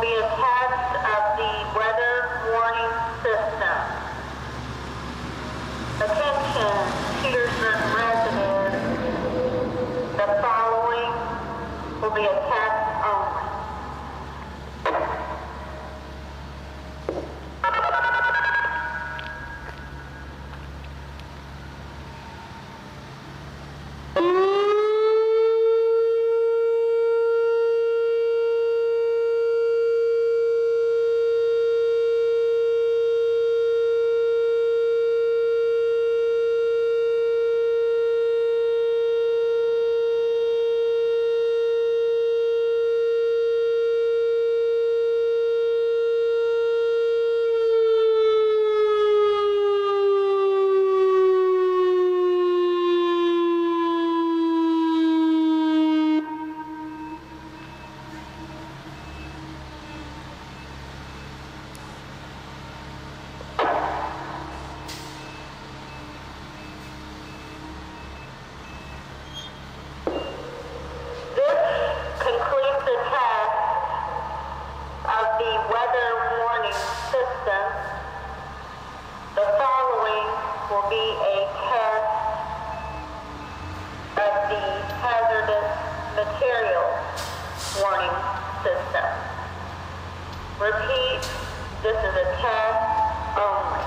be a test of the weather warning system. Attention, Petersburg residents. The following will be a test only. The following will be a test of the hazardous materials warning system. Repeat, this is a test only.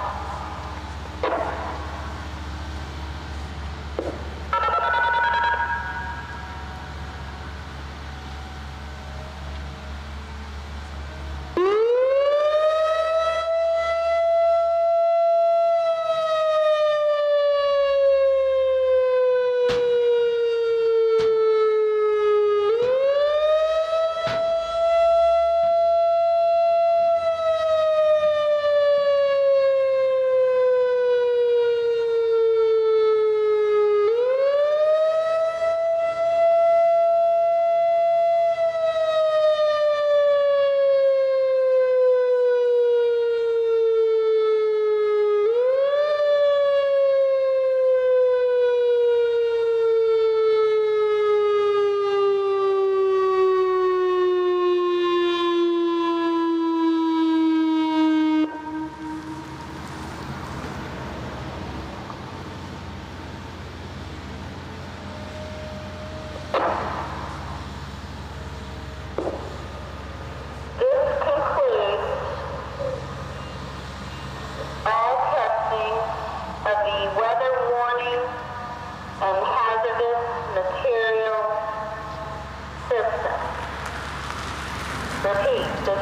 Repeat, this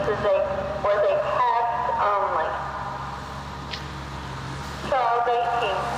was a test only. Charles 18.